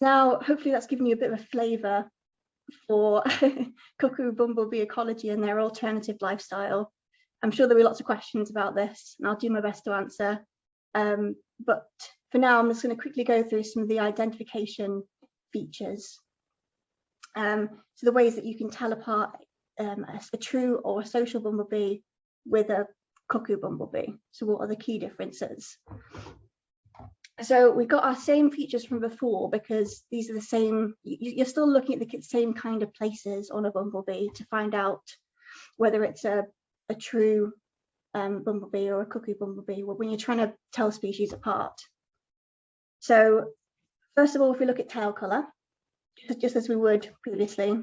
Now, hopefully that's given you a bit of a flavour for cuckoo bumblebee ecology and their alternative lifestyle. I'm sure there'll be lots of questions about this, and I'll do my best to answer. But for now, I'm just going to quickly go through some of the identification features. So the ways that you can tell apart a true or a social bumblebee with a cuckoo bumblebee. So what are the key differences? So we've got our same features from before, because these are the same, you're still looking at the same kind of places on a bumblebee to find out whether it's a true bumblebee or a cuckoo bumblebee when you're trying to tell species apart. So first of all, if we look at tail colour, just as we would previously,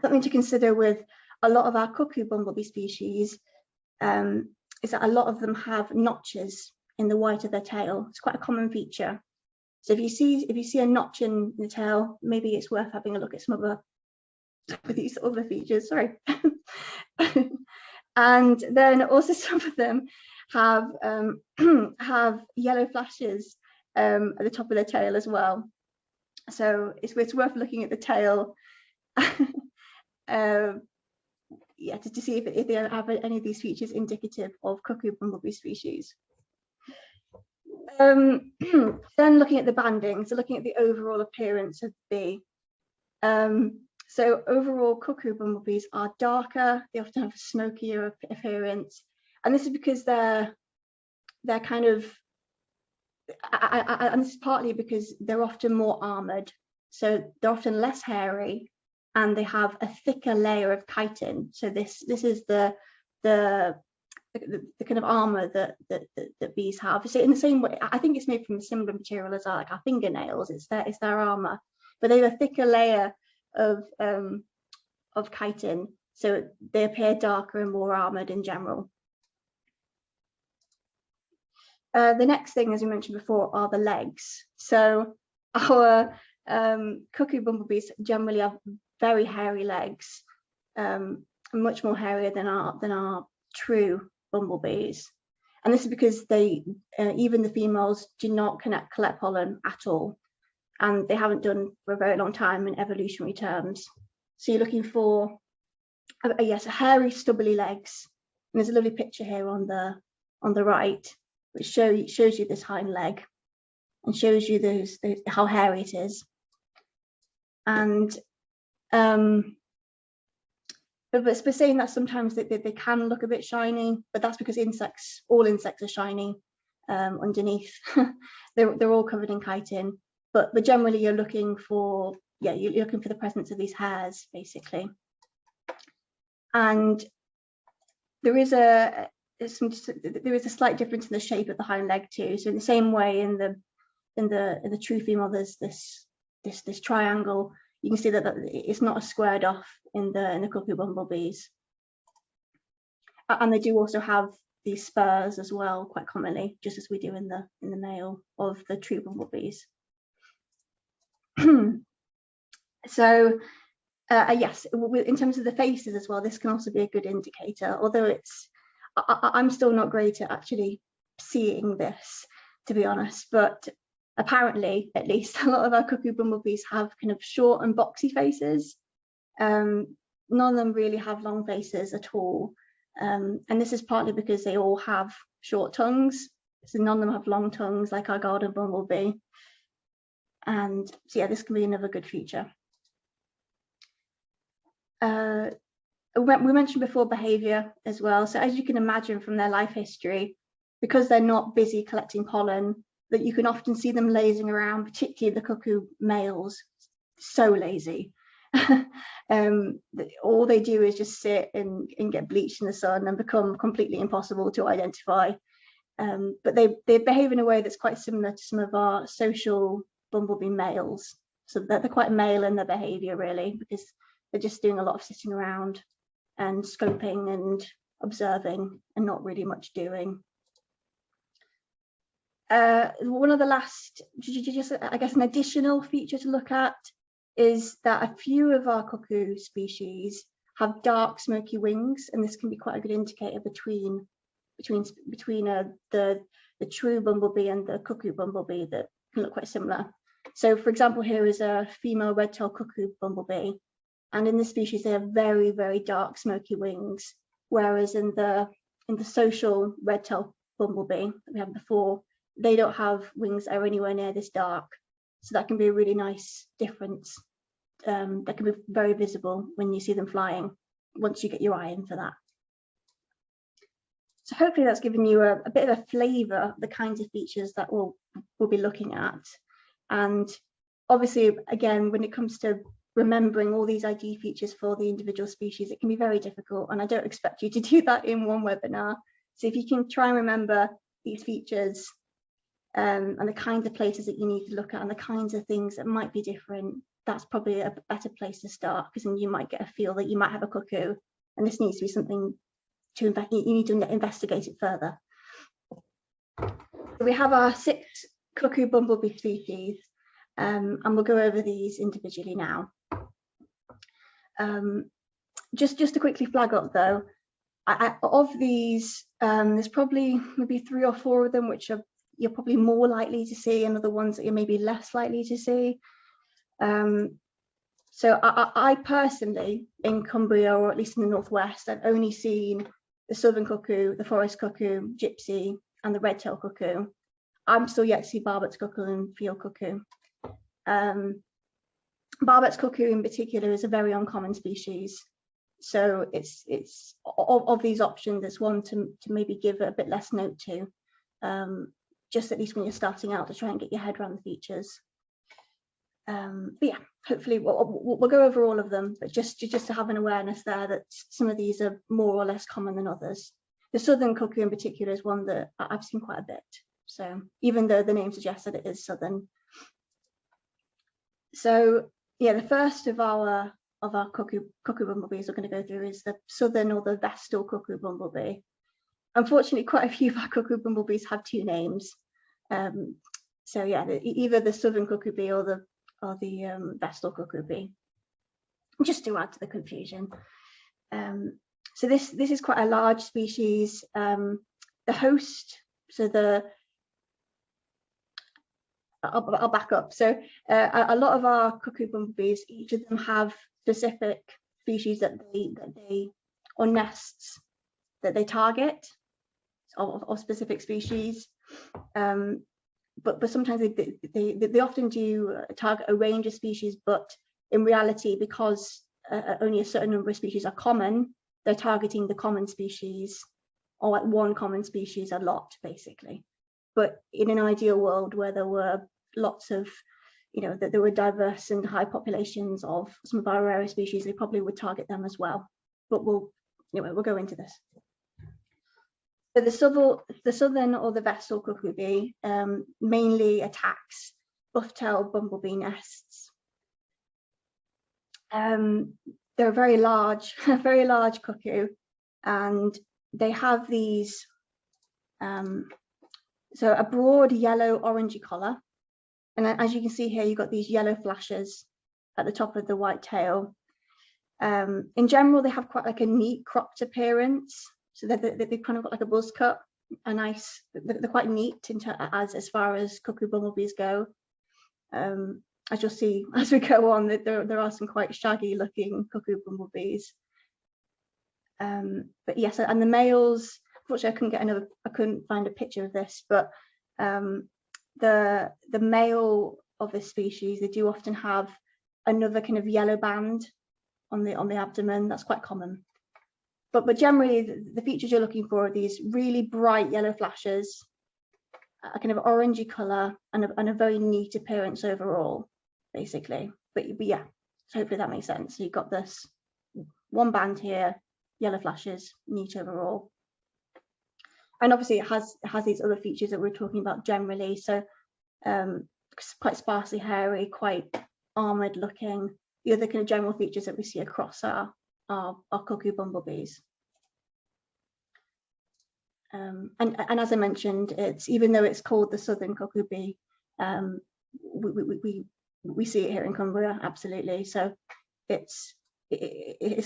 something to consider with a lot of our cuckoo bumblebee species is that a lot of them have notches in the white of their tail. It's quite a common feature. So if you see a notch in the tail, maybe it's worth having a look at some of these other features. Sorry. And then also some of them have have yellow flashes at the top of their tail as well. So it's worth looking at the tail, yeah, to see if they have any of these features indicative of cuckoo bumblebee species. Then looking at the banding, so looking at the overall appearance of the bee. So overall, cuckoo bumblebees are darker. They often have a smokier appearance, and this is because they're kind of, and this is partly because they're often more armoured. So they're often less hairy, and they have a thicker layer of chitin. So this is the kind of armour that bees have. So in the same way, I think it's made from a similar material as like our fingernails. It's their armour, but they have a thicker layer of chitin, so they appear darker and more armoured in general. The next thing, as we mentioned before, are the legs. So our cuckoo bumblebees generally have very hairy legs, much more hairier than our true bumblebees, and this is because they even the females do not collect pollen at all, and they haven't done for a very long time in evolutionary terms. So you're looking for yes, hairy stubbly legs, and there's a lovely picture here on the right which shows you this hind leg and shows you how hairy it is. And but saying that, sometimes they can look a bit shiny, but that's because all insects are shiny underneath. they're all covered in chitin, but generally you're looking for the presence of these hairs basically. And there is a slight difference in the shape of the hind leg too. So in the same way in the true female, there's this triangle. You can see that it's not as squared off in the cuckoo bumblebees, and they do also have these spurs as well, quite commonly, just as we do in the male of the true bumblebees. So yes, in terms of the faces as well, this can also be a good indicator, although I'm still not great at actually seeing this, to be honest, but apparently, at least, a lot of our cuckoo bumblebees have kind of short and boxy faces. None of them really have long faces at all, and this is partly because they all have short tongues, so none of them have long tongues like our garden bumblebee. And so yeah, this can be another good feature. We mentioned before behaviour as well. So as you can imagine from their life history, because they're not busy collecting pollen, that you can often see them lazing around, particularly the cuckoo males, so lazy. All they do is just sit and get bleached in the sun and become completely impossible to identify. But they behave in a way that's quite similar to some of our social bumblebee males. So they're quite male in their behaviour, really, because they're just doing a lot of sitting around and scoping and observing and not really much doing. One of the last, I guess, an additional feature to look at is that a few of our cuckoo species have dark smoky wings, and this can be quite a good indicator between the true bumblebee and the cuckoo bumblebee that can look quite similar. So for example, here is a female red-tailed cuckoo bumblebee, and in this species they have very, very dark smoky wings, whereas in the social red-tailed bumblebee that we had before, they don't have wings that are anywhere near this dark. So that can be a really nice difference. That can be very visible when you see them flying, once you get your eye in for that. So hopefully that's given you a bit of a flavour of the kinds of features that we'll be looking at. And obviously, again, when it comes to remembering all these ID features for the individual species, it can be very difficult, and I don't expect you to do that in one webinar. So if you can try and remember these features and the kinds of places that you need to look at and the kinds of things that might be different, that's probably a better place to start, because then you might get a feel that you might have a cuckoo and this needs to be something you need to investigate it further. So we have our 6 cuckoo bumblebee species, and we'll go over these individually now. Just to quickly flag up though, of these, there's probably maybe 3 or 4 of them which you're probably more likely to see, and other ones that you're maybe less likely to see. So I personally, in Cumbria, or at least in the northwest, I've only seen the southern cuckoo, the forest cuckoo, gypsy, and the red-tailed cuckoo. I'm still yet to see Barber's cuckoo and field cuckoo. Barber's cuckoo in particular is a very uncommon species. So it's of these options, it's one to maybe give a bit less note to, just at least when you're starting out, to try and get your head around the features. But yeah, hopefully we'll go over all of them, but just to have an awareness there that some of these are more or less common than others. The southern cuckoo in particular is one that I've seen quite a bit. So even though the name suggests that it is southern. So yeah, the first of our cuckoo bumblebees we're going to go through is the southern, or the vestal cuckoo bumblebee. Unfortunately, quite a few of our cuckoo bumblebees have 2 names. So yeah, either the southern cuckoo bee or the vestal cuckoo bee, just to add to the confusion. So this is quite a large species. The host, so I'll back up. So a lot of our cuckoo bumblebees, each of them have specific species that they or nests that they target of specific species. But sometimes they often do target a range of species, but in reality, because only a certain number of species are common, they're targeting the common species, or like one common species a lot, basically. But in an ideal world where there were lots of, that there were diverse and high populations of some of our rarer species, they probably would target them as well. But we'll go into this. So the southern or the vestal cuckoo bee mainly attacks Bufftail Bumblebee nests. They're a very large cuckoo, and they have these so a broad yellow orangey collar, and as you can see here, you've got these yellow flashes at the top of the white tail. In general, they have quite like a neat cropped appearance. So they've kind of got like a buzz cut, they're quite neat as far as cuckoo bumblebees go. As you'll see as we go on, that there are some quite shaggy looking cuckoo bumblebees. But yes, and the males, unfortunately I couldn't find a picture of this, but the male of this species, they do often have another kind of yellow band on the abdomen. That's quite common. But generally, the features you're looking for are these really bright yellow flashes, a kind of orangey colour, and a very neat appearance overall, basically. But yeah, so hopefully that makes sense. So you've got this one band here, yellow flashes, neat overall. And obviously it has these other features that we're talking about generally. So quite sparsely hairy, quite armoured looking. The other kind of general features that we see across our cuckoo bumblebees. And as I mentioned, even though it's called the southern cuckoo bee, we see it here in Cumbria, absolutely. So it's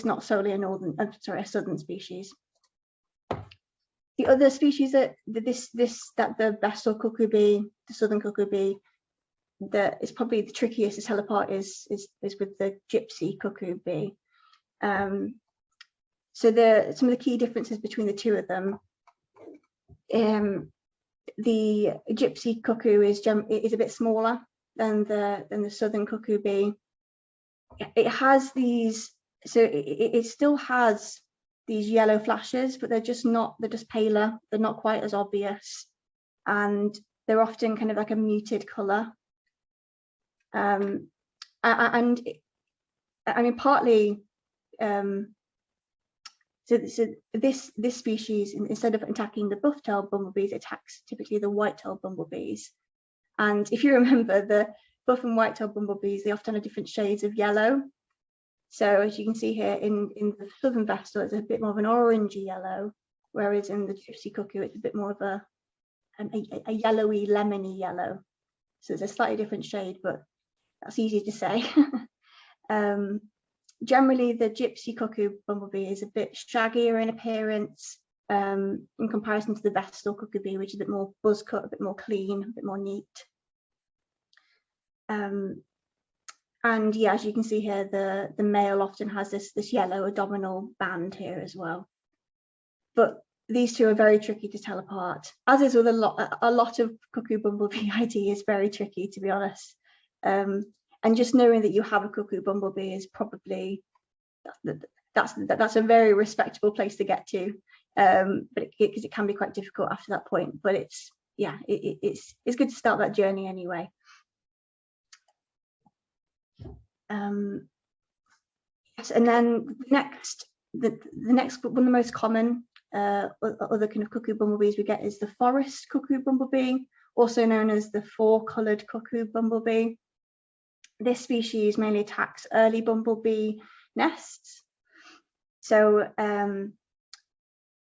not solely a southern species. The other species that the vestal cuckoo bee, the southern cuckoo bee, it's probably the trickiest to tell apart is with the gypsy cuckoo bee. So some of the key differences between the two of them. The gypsy cuckoo is a bit smaller than the southern cuckoo bee. It has these, so it still has these yellow flashes, but they're just paler. They're not quite as obvious, and they're often kind of like a muted color. And I mean, partly, so this species, instead of attacking the buff-tailed bumblebees, attacks typically the white-tailed bumblebees. And if you remember, the buff and white-tailed bumblebees, they often have different shades of yellow. So as you can see here in the southern vestal, it's a bit more of an orangey yellow, whereas in the gypsy cuckoo, it's a bit more of a yellowy, lemony yellow. So it's a slightly different shade, but that's easy to say. Generally, the gypsy cuckoo bumblebee is a bit shaggier in appearance in comparison to the vestal cuckoo bee, which is a bit more buzz cut, a bit more clean, a bit more neat. And yeah, as you can see here, the male often has this yellow abdominal band here as well. But these two are very tricky to tell apart, as is with a lot of cuckoo bumblebee ID is very tricky, to be honest. And just knowing that you have a cuckoo bumblebee is probably, that's a very respectable place to get to, but because it can be quite difficult after that point. But it's good to start that journey anyway. Yes, and then the next one of the most common other kind of cuckoo bumblebees we get is the forest cuckoo bumblebee, also known as the four-colored cuckoo bumblebee. This species mainly attacks early bumblebee nests. So and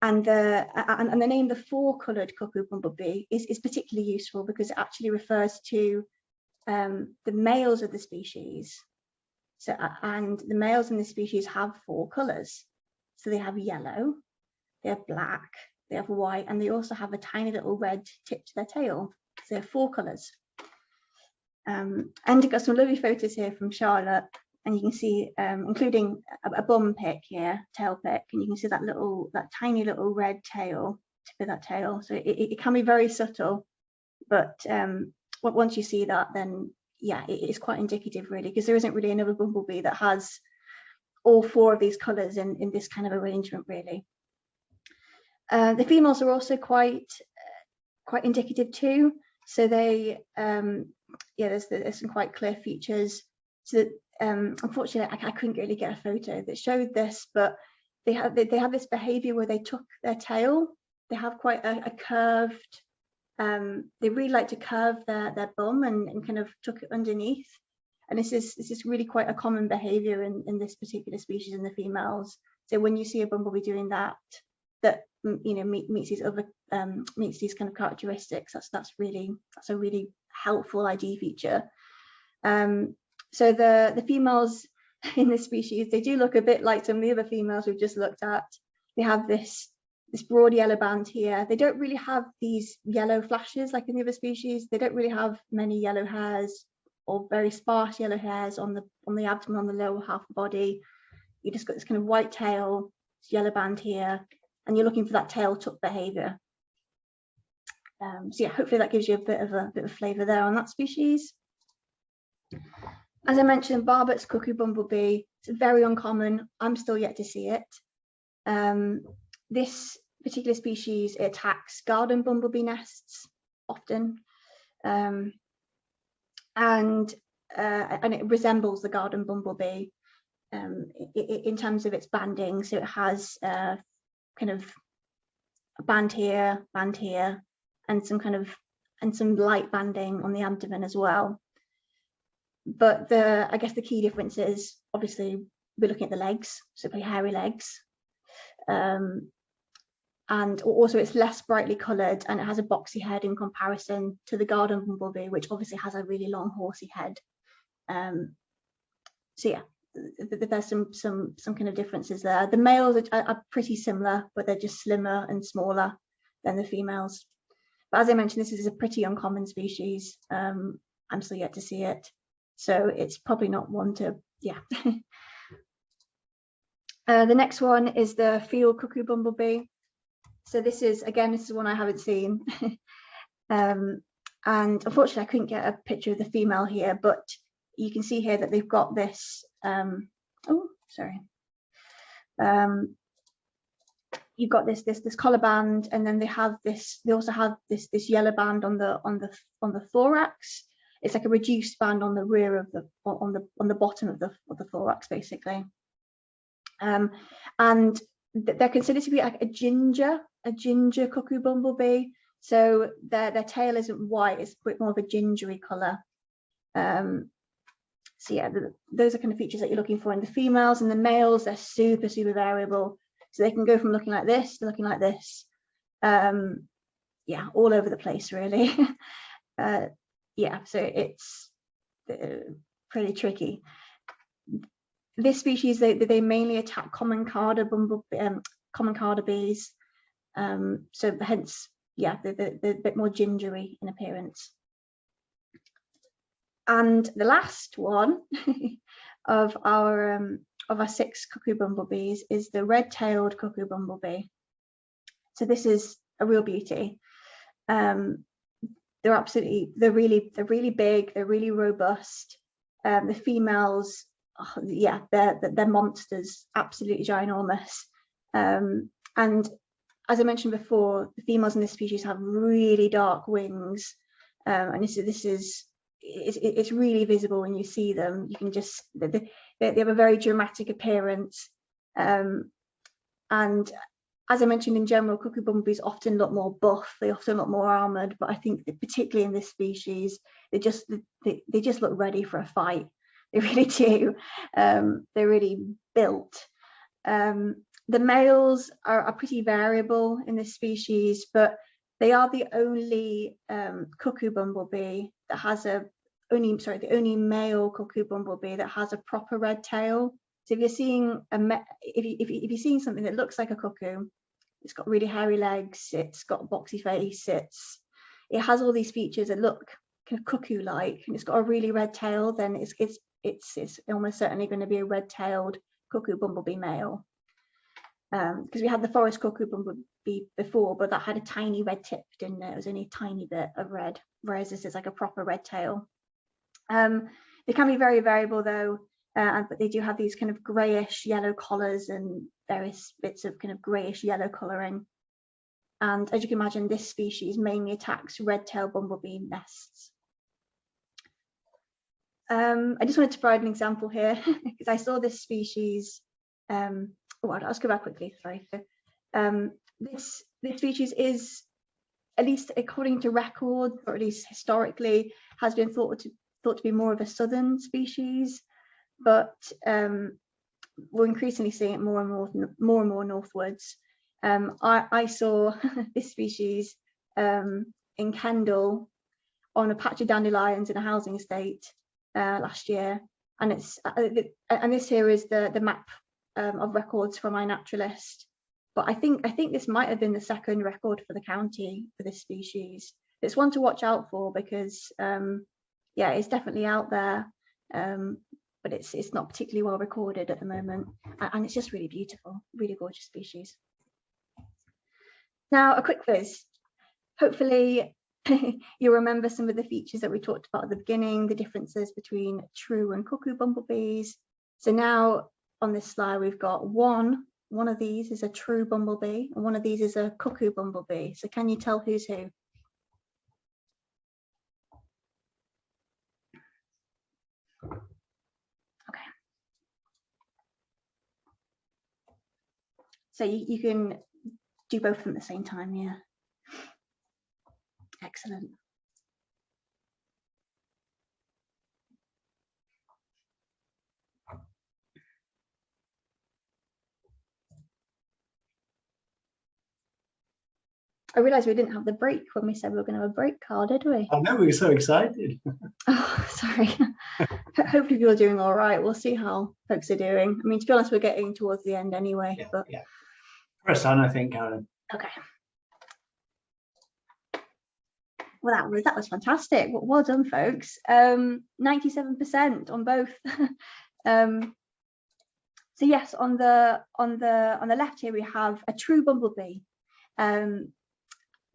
the name the four-colored cuckoo bumblebee is particularly useful because it actually refers to the males of the species. So and the males in the species have four colors. So they have yellow, they have black, they have white, and they also have a tiny little red tip to their tail. So they have four colors. And I've got some lovely photos here from Charlotte, and you can see, including a bum pic here, tail pic, and you can see that tiny little red tail, tip of that tail. So it can be very subtle, but once you see that, then yeah, it is quite indicative, really, because there isn't really another bumblebee that has all four of these colors in this kind of arrangement, really. The females are also quite indicative too. So they, yeah, there's some quite clear features. So unfortunately, I couldn't really get a photo that showed this, but they have this behavior where they tuck their tail. They have quite a curved. They really like to curve their bum and kind of tuck it underneath. And this is really quite a common behavior in this particular species in the females. So when you see a bumblebee doing that you know meets these other meets these kind of characteristics, that's a really helpful ID feature. So the females in this species, they do look a bit like some of the other females we've just looked at. They have this broad yellow band here. They don't really have these yellow flashes like in the other species. They don't really have many yellow hairs or very sparse yellow hairs on the abdomen, on the lower half of the body. You just got this kind of white tail, this yellow band here, and you're looking for that tail tuck behavior. So yeah, hopefully that gives you a bit of flavour there on that species. As I mentioned, Barbers cuckoo bumblebee, it's very uncommon. I'm still yet to see it. This particular species, it attacks garden bumblebee nests often, and it resembles the garden bumblebee in terms of its banding. So it has kind of a band here, and some light banding on the abdomen as well. But I guess the key difference is obviously we're looking at the legs, so pretty hairy legs. And also it's less brightly coloured, and it has a boxy head in comparison to the garden bumblebee, which obviously has a really long horsey head. So yeah, there's some kind of differences there. The males are pretty similar, but they're just slimmer and smaller than the females. But as I mentioned, this is a pretty uncommon species. I'm still yet to see it. So it's probably not one to, yeah. The next one is the field cuckoo bumblebee. So this is, again, this is one I haven't seen. And unfortunately, I couldn't get a picture of the female here, but you can see here that they've got this, oh, sorry. You've got this collar band, and then they have this. They also have this yellow band on the thorax. It's like a reduced band on the rear of the on the bottom of the thorax, basically. And they're considered to be like a ginger cuckoo bumblebee. So their tail isn't white; it's a bit more of a gingery color. So yeah, those are kind of features that you're looking for in the females. And the males, they're super variable. So they can go from looking like this to looking like this. Yeah, all over the place, really. Yeah, so it's pretty tricky. This species, they mainly attack common carder bees. So hence, yeah, they're a bit more gingery in appearance. And the last one of our 6 cuckoo bumblebees is the red-tailed cuckoo bumblebee. So this is a real beauty. They're really big. They're really robust. The females, oh, yeah, they're monsters, absolutely ginormous. And as I mentioned before, the females in this species have really dark wings, and it's really visible when you see them. You can just, they have a very dramatic appearance. And as I mentioned, in general, cuckoo bumblebees often look more buff. They often look more armored, but I think that particularly in this species, they just look ready for a fight. They really do. They're really built. The males are pretty variable in this species, but they are the only cuckoo bumblebee that has the only male cuckoo bumblebee that has a proper red tail. So if you're seeing if you're seeing something that looks like a cuckoo, it's got really hairy legs, it's got a boxy face, it has all these features that look kind of cuckoo-like, and it's got a really red tail, then it's almost certainly going to be a red-tailed cuckoo bumblebee male. Because we had the forest cuckoo bumblebee before, but that had a tiny red tip, didn't it? It was only a tiny bit of red, whereas this is like a proper red tail. They can be very variable though, but they do have these kind of greyish yellow collars and various bits of kind of greyish yellow colouring. And as you can imagine, this species mainly attacks red-tailed bumblebee nests. I just wanted to provide an example here because I saw this species. I'll just go back quickly. Sorry. This species is, at least according to records, or at least historically, has been thought to be more of a southern species, but we're increasingly seeing it more and more northwards. I saw this species in Kendal on a patch of dandelions in a housing estate last year, and this here is the map of records from iNaturalist. But I think this might have been the second record for the county for this species. It's one to watch out for because yeah, it's definitely out there, but it's not particularly well recorded at the moment, and it's just really beautiful, really gorgeous species. Now a quick quiz. Hopefully you'll remember some of the features that we talked about at the beginning, the differences between true and cuckoo bumblebees. So now on this slide we've got one of these is a true bumblebee and one of these is a cuckoo bumblebee. So can you tell who's who? Okay. So you can do both of them at the same time, yeah. Excellent. I realised we didn't have the break when we said we were going to have a break, Carl, did we? I know, we were so excited. Oh, sorry. Hopefully you're doing all right. We'll see how folks are doing. I mean, to be honest, we're getting towards the end anyway. Yeah, but yeah. Press on, I think, Karen. Okay. Well, that was fantastic. Well done, folks. 97% on both. So yes, on the left here we have a true bumblebee, the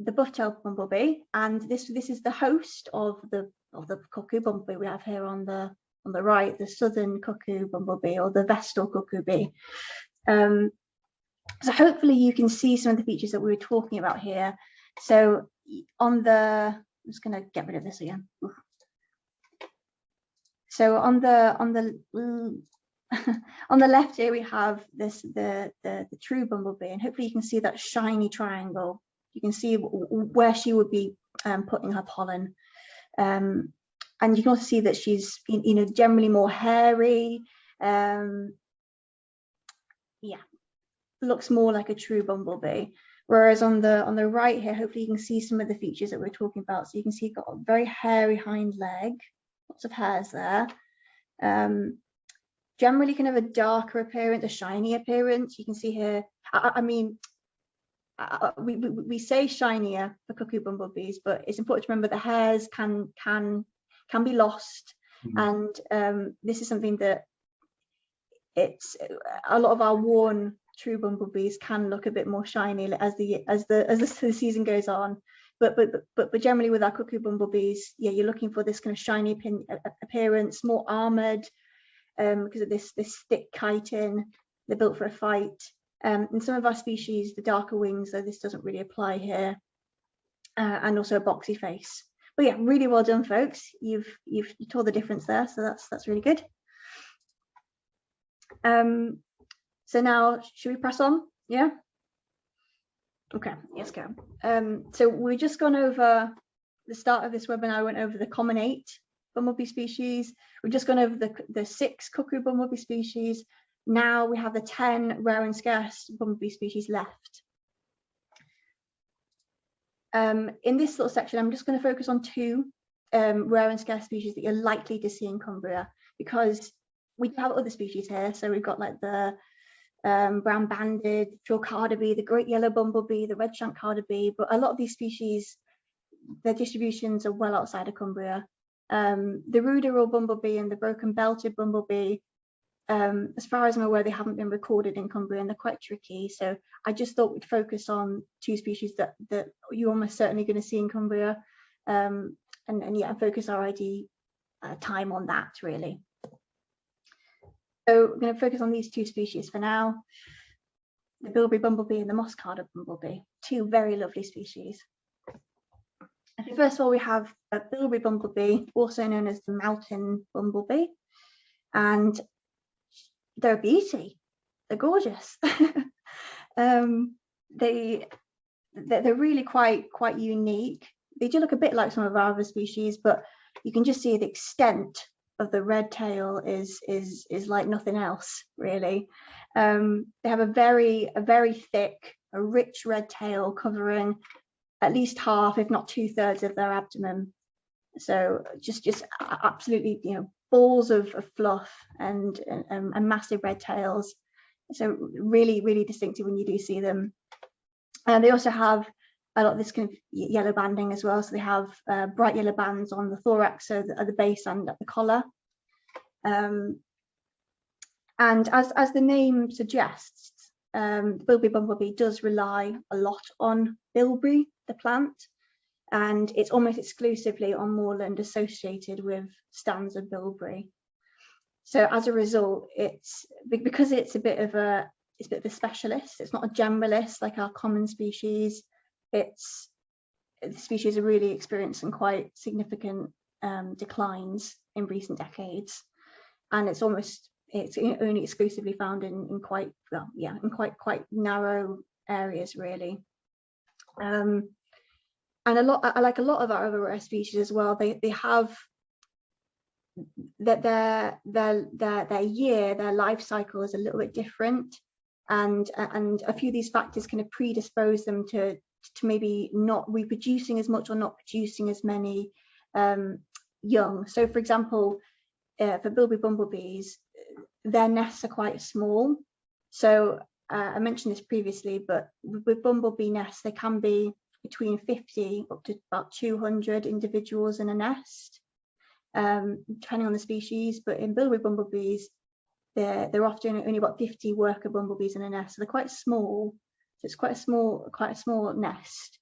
Bufftail Bumblebee, and this is the host of the cuckoo bumblebee we have here on the right, the southern cuckoo bumblebee, or the vestal cuckoo bee. So hopefully you can see some of the features that we were talking about here. So on the, I'm just going to get rid of this again. So on the on the left here we have this the true bumblebee, and hopefully you can see that shiny triangle. You can see where she would be putting her pollen, and you can also see that she's generally more hairy. Yeah, looks more like a true bumblebee. Whereas on the right here, hopefully you can see some of the features that we're talking about. So you can see you've got a very hairy hind leg, lots of hairs there. Generally kind of a darker appearance, a shiny appearance. You can see here, I mean, we say shinier for cuckoo bumblebees, but it's important to remember the hairs can be lost. And this is something that it's a lot of our worn true bumblebees can look a bit more shiny as the season goes on, but generally with our cuckoo bumblebees, yeah, you're looking for this kind of shiny appearance, more armored, because of this thick chitin. They're built for a fight. In some of our species, the darker wings, though this doesn't really apply here, and also a boxy face. But yeah, really well done, folks. You told the difference there, so that's really good. So now, should we press on? Yeah. Okay, let's go. So we've just gone over the start of this webinar. I went over the common 8 bumblebee species. We've just gone over the 6 cuckoo bumblebee species. Now we have the 10 rare and scarce bumblebee species left. In this little section, I'm just going to focus on 2 rare and scarce species that you're likely to see in Cumbria, because we have other species here. So we've got like the brown banded bee, the great yellow bumblebee, the red shank bee, but a lot of these species, their distributions are well outside of Cumbria. The ruderal bumblebee and the broken belted bumblebee, as far as I'm aware, they haven't been recorded in Cumbria and they're quite tricky. So I just thought we'd focus on 2 species that you're almost certainly going to see in Cumbria, and yeah, focus our ID time on that really. So we're going to focus on these 2 species for now, the Bilby bumblebee and the moss-carded bumblebee, 2 very lovely species. Okay, first of all, we have a Bilby bumblebee, also known as the mountain bumblebee, and they're a beauty. They're gorgeous. They're really quite unique. They do look a bit like some of our other species, but you can just see the extent of the red tail is like nothing else really. They have a very thick, a rich red tail covering at least half, if not 2/3 of their abdomen. So just absolutely, balls of fluff and massive red tails. So really distinctive when you do see them. And they also have a lot of this kind of yellow banding as well. So they have bright yellow bands on the thorax, so at the base and at the collar. And as the name suggests, the Bilby bumblebee does rely a lot on bilby, the plant, and it's almost exclusively on moorland associated with stands of bilberry. So as a result, because it's a bit of a specialist. It's not a generalist like our common species. The species are really experiencing quite significant declines in recent decades, and it's only exclusively found in quite narrow areas really. And like a lot of our other rare species as well, they have that their life cycle is a little bit different, and a few of these factors kind of predispose them to maybe not reproducing as much or not producing as many young. So for example, for Bilby bumblebees, their nests are quite small. So I mentioned this previously, but with bumblebee nests, they can be between 50 up to about 200 individuals in a nest, depending on the species. But in bilby bumblebees, they're often only about 50 worker bumblebees in a nest, so they're quite small. So it's quite a small nest.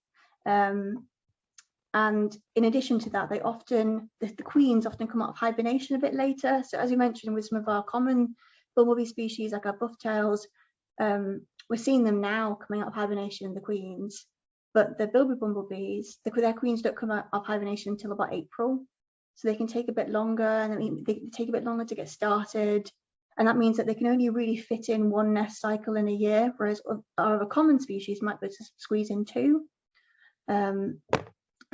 And in addition to that, the queens often come out of hibernation a bit later. So as you mentioned, with some of our common bumblebee species, like our bufftails, we're seeing them now coming out of hibernation, the queens. But the bilby bumblebees, their queens don't come out of hibernation until about April. So they can take a bit longer, and they take a bit longer to get started. And that means that they can only really fit in one nest cycle in a year, whereas our other common species might be able to squeeze in 2.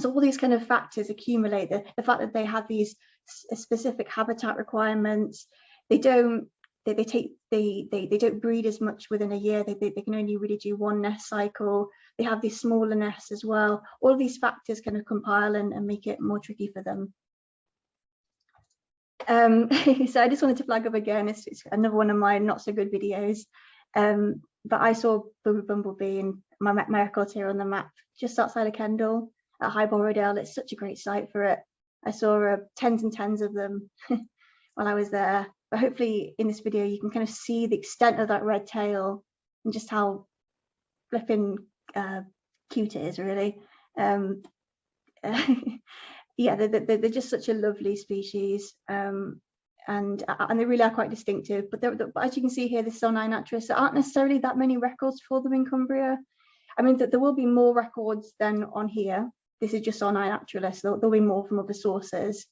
So all these kind of factors accumulate. The fact that they have these specific habitat requirements, they don't breed as much within a year. They can only really do one nest cycle. They have these smaller nests as well. All of these factors kind of compile and make it more tricky for them. So I just wanted to flag up again, it's another one of my not so good videos. But I saw Bilby Bumblebee, and my record's here on the map, just outside of Kendal at Highborn Redtailed. It's such a great site for it. I saw tens and tens of them while I was there. But hopefully in this video you can kind of see the extent of that red tail and just how flipping cute it is, really. Yeah, they're just such a lovely species, and they really are quite distinctive. But as you can see here, this is on iNaturalist. There aren't necessarily that many records for them in Cumbria. I mean, there will be more records than on here. This is just on iNaturalist. There'll be more from other sources,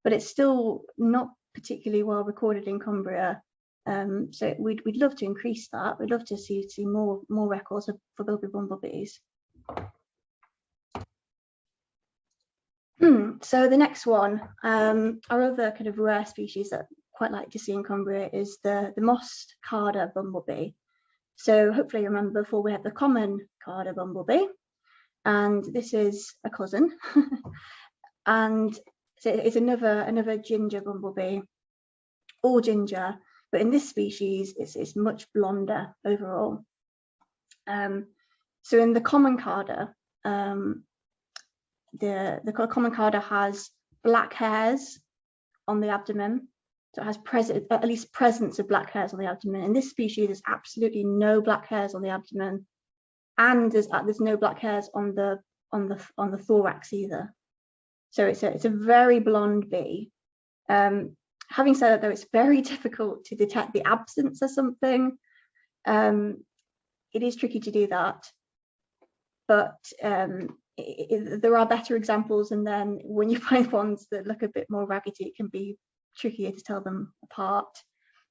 but it's still not particularly well recorded in Cumbria. So we'd love to increase that. We'd love to see more records for bilby bumblebees. So the next one, our other kind of rare species that I quite like to see in Cumbria is the moss carder bumblebee. So hopefully you remember before we had the common carder bumblebee, and this is a cousin. And so it's another ginger bumblebee, all ginger, but in this species it's much blonder overall. So in the common carder, the common carder has black hairs on the abdomen, so it has at least presence of black hairs on the abdomen. In this species, there's absolutely no black hairs on the abdomen, and there's no black hairs on the thorax either. So it's a very blonde bee. Having said that, though, it's very difficult to detect the absence of something. It is tricky to do that, but there are better examples, and then when you find ones that look a bit more raggedy, it can be trickier to tell them apart.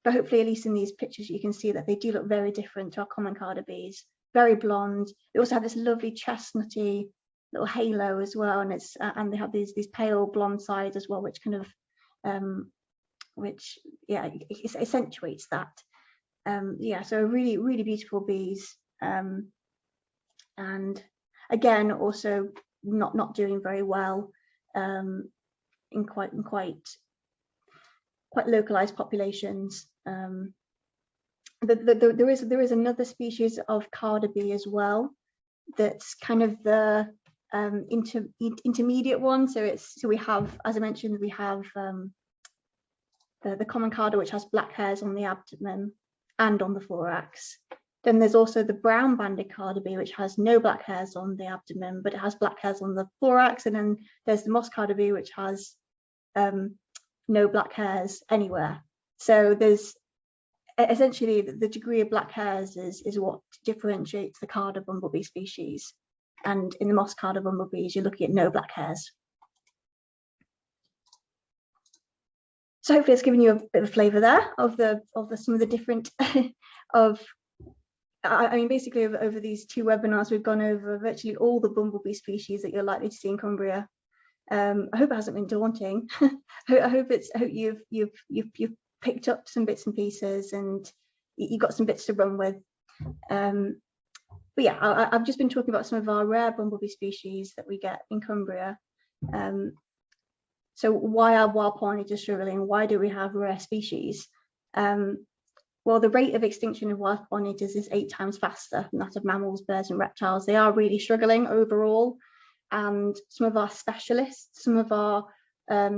But hopefully, at least in these pictures, you can see that they do look very different to our common carder bees. Very blonde. They also have this lovely chestnutty little halo as well, and they have these pale blonde sides as well, which kind of it accentuates that. Yeah, so really, really beautiful bees. And again, also not doing very well in quite localized populations. There is another species of carder bee as well that's kind of the intermediate one. So we have, as I mentioned, we have the common carder, which has black hairs on the abdomen and on the thorax. Then there's also the brown banded carder bee, which has no black hairs on the abdomen, but it has black hairs on the thorax. And then there's the moss carder bee, which has no black hairs anywhere. So there's essentially the degree of black hairs is what differentiates the carder bumblebee species. And in the moss carder bumblebees, you're looking at no black hairs. So hopefully it's given you a bit of a flavour there of some of the different I mean, basically over these 2 webinars, we've gone over virtually all the bumblebee species that you're likely to see in Cumbria. I hope it hasn't been daunting. I hope you've picked up some bits and pieces, and you got some bits to run with. But yeah, I've just been talking about some of our rare bumblebee species that we get in Cumbria. So why are wild pollinators struggling? Why do we have rare species? while the rate of extinction of wild pollinators is 8 times faster than that of mammals, birds and reptiles, they are really struggling overall. And some of our specialists, some of our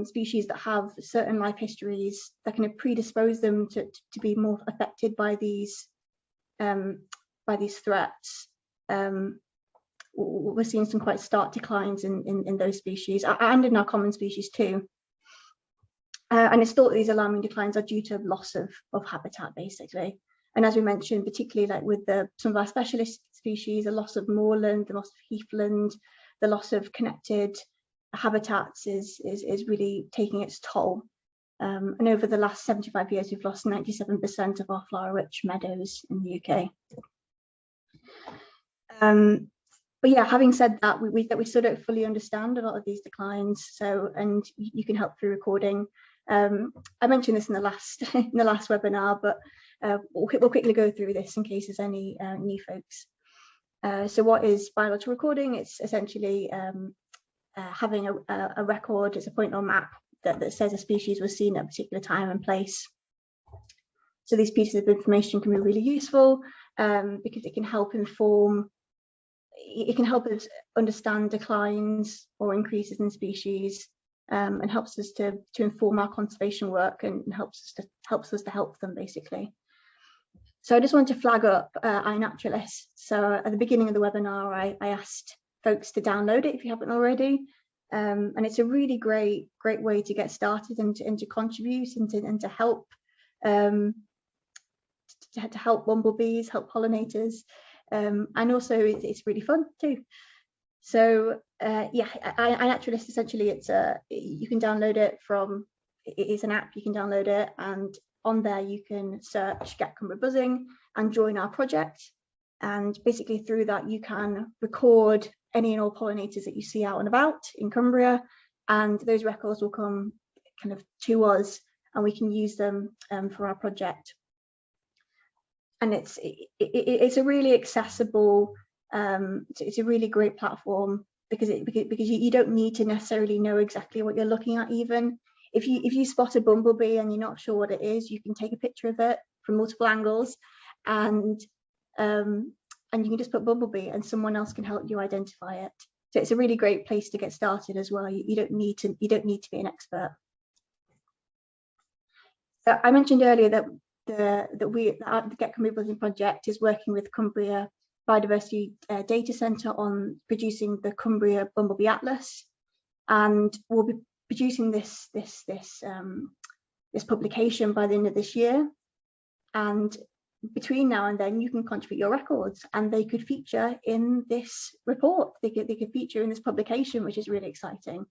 species that have certain life histories that kind of predispose them to be more affected by these threats, we're seeing some quite stark declines in those species and in our common species too. And it's thought that these alarming declines are due to loss of habitat, basically. And as we mentioned, particularly like with some of our specialist species, the loss of moorland, the loss of heathland, the loss of connected habitats is really taking its toll. And over the last 75 years, we've lost 97% of our flower-rich meadows in the UK. But yeah, having said that, we still don't fully understand a lot of these declines. So, and you can help through recording. I mentioned this in the last webinar, but we'll quickly go through this in case there's any new folks. So what is bilateral recording? It's essentially having a record. It's a point on map that says a species was seen at a particular time and place. So these pieces of information can be really useful because it can help inform. It can help us understand declines or increases in species, and helps us to inform our conservation work and helps us to help them, basically. So I just wanted to flag up iNaturalist. So at the beginning of the webinar, I asked folks to download it if you haven't already, and it's a really great way to get started and to contribute and to help bumblebees, help pollinators. And also it's really fun too. So yeah, iNaturalist, essentially you can download it from, it is an app, you can download it, and on there you can search Get Cumbria Buzzing and join our project. And basically through that you can record any and all pollinators that you see out and about in Cumbria, and those records will come kind of to us and we can use them for our project. And it's a really accessible, it's a really great platform because you don't need to necessarily know exactly what you're looking at. Even if you spot a bumblebee and you're not sure what it is, you can take a picture of it from multiple angles, and you can just put bumblebee and someone else can help you identify it. So it's a really great place to get started as well. You don't need to be an expert. So I mentioned earlier that the Get Cumbria Buzzing project is working with Cumbria Biodiversity Data Centre on producing the Cumbria Bumblebee Atlas, and we'll be producing this publication by the end of this year. And between now and then, you can contribute your records, and they could feature in this report. They could feature in this publication, which is really exciting.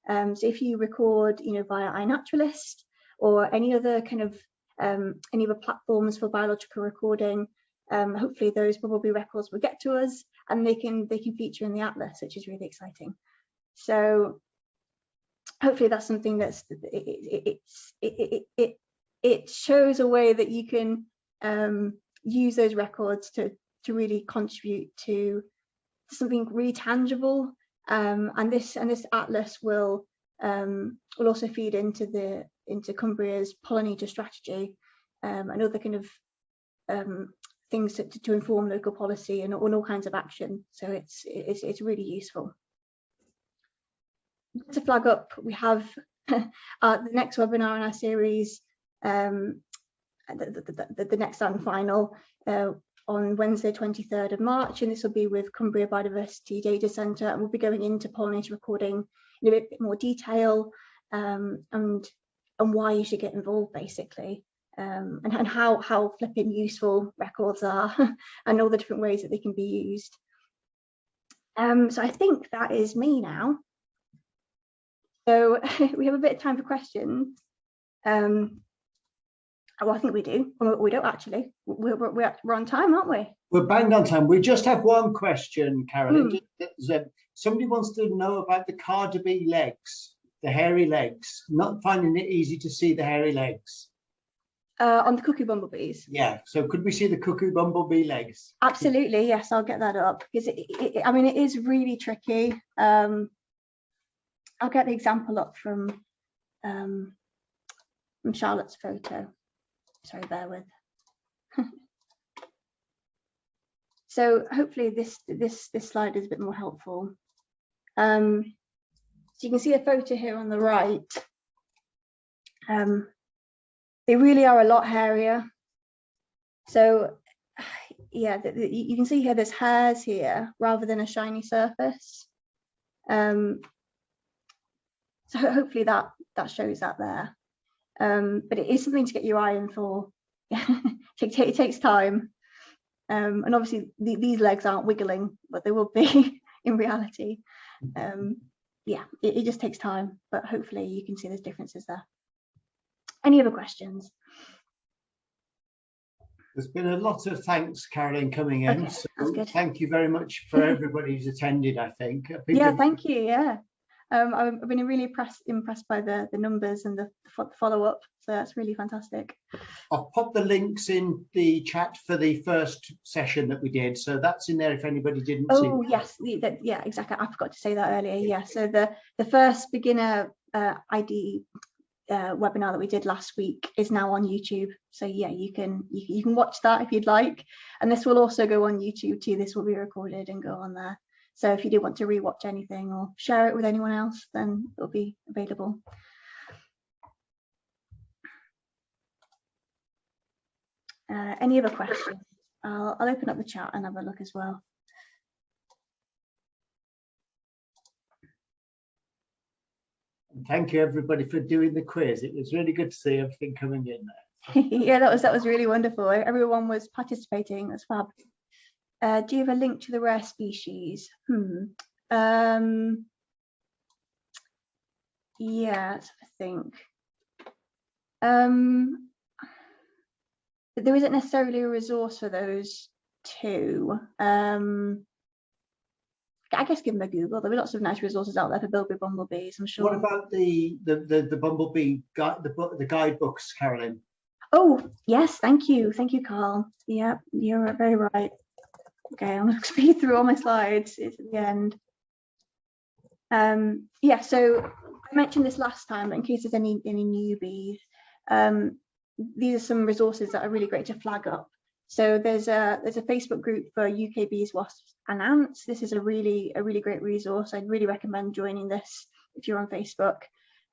So if you record, via iNaturalist or any other kind of any other platforms for biological recording, hopefully those bumblebee records will get to us and they can feature in the atlas, which is really exciting. So hopefully that's something that's it shows a way that you can use those records to really contribute to something really tangible, and this atlas will also feed into Cumbria's pollinator strategy and other kind of things to inform local policy and all kinds of action. So it's really useful. To flag up, we have the next webinar in our series, the next and final, on Wednesday 23rd of March, and this will be with Cumbria Biodiversity Data Centre, and we'll be going into pollinator recording in a bit more detail, and why you should get involved, basically, and how flipping useful records are and all the different ways that they can be used. So I think that is me now. So we have a bit of time for questions. Well, I think we do. We don't actually. We're on time, aren't we? We're banged on time. We just have one question, Carolyn. Somebody wants to know about the Carter bee legs, the hairy legs. Not finding it easy to see the hairy legs. On the cuckoo bumblebees. Yeah. So could we see the cuckoo bumblebee legs? Absolutely. Yes, I'll get that up because I mean, it is really tricky. I'll get the example up from Charlotte's photo. Sorry, bear with. So hopefully this slide is a bit more helpful. So you can see a photo here on the right. They really are a lot hairier. So yeah, you can see here there's hairs here rather than a shiny surface. So hopefully that shows that there. But it is something to get your eye in for. It takes time. And obviously these legs aren't wiggling, but they will be in reality. Yeah, it just takes time, but hopefully you can see there's differences there. Any other questions? There's been a lot of thanks, Carolyn, coming in. Okay, so that's good. Thank you very much for everybody who's attended, I think. Yeah, thank you. Yeah. I've been really impressed by the numbers and the follow-up, so that's really fantastic. I'll pop the links in the chat for the first session that we did, so that's in there if anybody didn't see. Oh yes, yeah, exactly. I forgot to say that earlier. Yeah, so the first beginner ID webinar that we did last week is now on YouTube. So yeah, you can watch that if you'd like, and this will also go on YouTube too. This will be recorded and go on there. So if you do want to rewatch anything or share it with anyone else, then it'll be available. Any other questions? I'll open up the chat and have a look as well. Thank you everybody for doing the quiz. It was really good to see everything coming in there. Yeah, that was really wonderful. Everyone was participating. That's fab. Do you have a link to the rare species? Yeah, I think. There isn't necessarily a resource for those two. I guess give them a Google. There'll be lots of nice resources out there for Bilby bumblebees, I'm sure. What about the bumblebee guide, the guidebooks, Carolyn? Oh yes, thank you, Carl. Yeah, you're very right. Okay, I'm going to speed through all my slides. It's at the end. Yeah, so I mentioned this last time, but in case there's any newbies, these are some resources that are really great to flag up. So there's a Facebook group for UK bees, wasps, and ants. This is a really great resource. I'd really recommend joining this if you're on Facebook,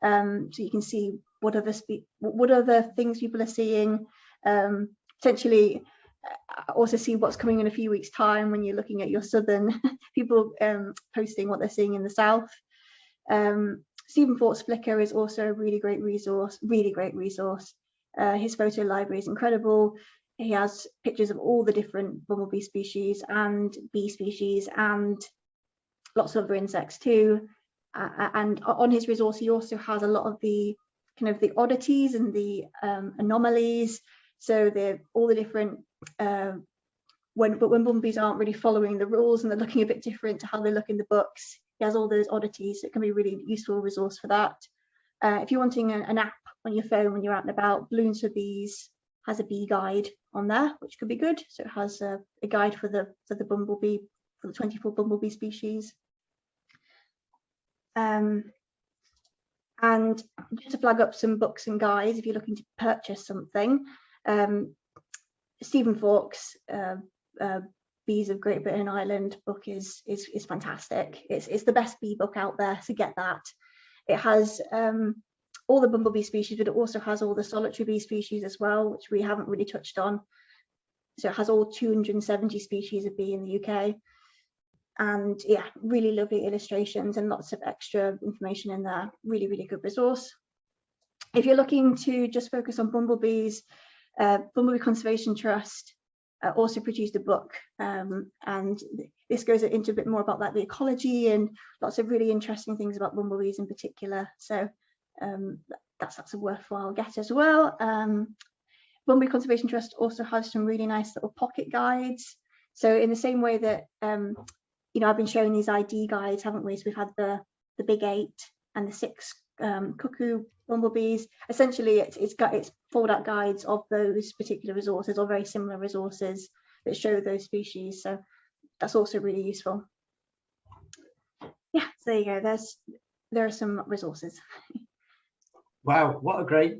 so you can see what other things people are seeing. Potentially also see what's coming in a few weeks' time when you're looking at your southern people posting what they're seeing in the south. Stephen Fort's Flickr is also a really great resource. His photo library is incredible. He has pictures of all the different bumblebee species and bee species and lots of other insects too. And on his resource, he also has a lot of the kind of the oddities and the anomalies. So all the different when bumblebees aren't really following the rules and they're looking a bit different to how they look in the books. He has all those oddities. So it can be a really useful resource for that. If you're wanting an app on your phone when you're out and about, Balloons for Bees has a bee guide on there, which could be good. So it has a guide for the bumblebee, for the 24 bumblebee species. And just to flag up some books and guides, if you're looking to purchase something, Stephen Fork's Bees of Great Britain and Ireland book is fantastic. It's the best bee book out there, so get that. It has all the bumblebee species, but it also has all the solitary bee species as well, which we haven't really touched on. So it has all 270 species of bee in the UK. And yeah, really lovely illustrations and lots of extra information in there. Really good resource. If you're looking to just focus on bumblebees, Bumblebee Conservation Trust also produced a book, and this goes into a bit more about like the ecology and lots of really interesting things about bumblebees in particular. So that's a worthwhile get as well. Bumblebee Conservation Trust also has some really nice little pocket guides. So in the same way that you know, I've been showing these ID guides, haven't we? So we've had the big 8 and the 6 cuckoo bumblebees. Essentially, it's fold out guides of those particular resources or very similar resources that show those species. So that's also really useful. Yeah, so there you go. There are some resources. Wow, what a great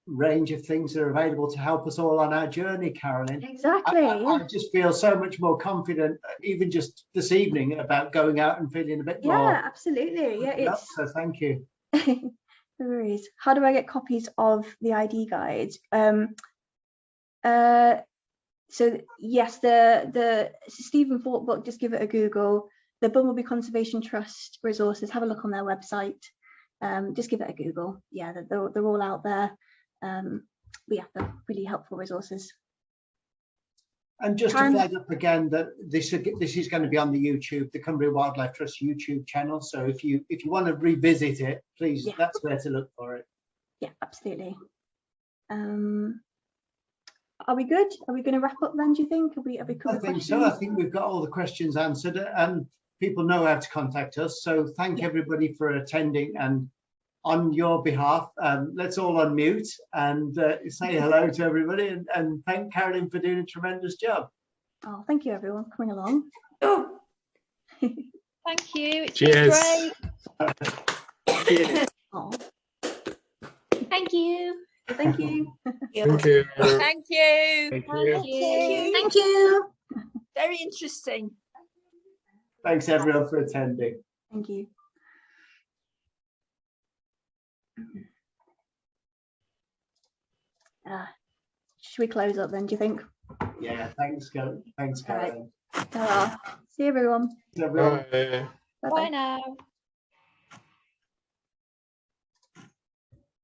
range of things that are available to help us all on our journey, Carolyn. Exactly. I just feel so much more confident, even just this evening, about going out and feeling a bit more. Yeah, absolutely. Yeah, it's. So thank you. No worries. How do I get copies of the ID guide? So yes, the Stephen Fort book, just give it a Google. The Bumblebee Conservation Trust resources, have a look on their website. Just give it a Google. Yeah, they're all out there. But yeah, they're really helpful resources. And just to flag up again that this is going to be on the YouTube, the Cumbria Wildlife Trust YouTube channel. So if you want to revisit it, please, that's where to look for it. Yeah, absolutely. Are we good? Are we going to wrap up then, do you think? Have we covered I think questions? so. I think we've got all the questions answered, and people know how to contact us. So thank everybody for attending, and on your behalf, let's all unmute and say hello to everybody, and thank Carolyn for doing a tremendous job. Oh, thank you everyone for coming along. Oh, Thank you. It's cheers. great. Oh, Thank you. thank you. Thank you. Thank you. Thank you. Thank you. Thank you. Very interesting. Thanks everyone for attending. Thank you. Should we close up then, do you think? Yeah, thanks, Carolyn. Thanks, Carolyn. See you everyone. Everyone. Bye. Bye-bye. Bye now.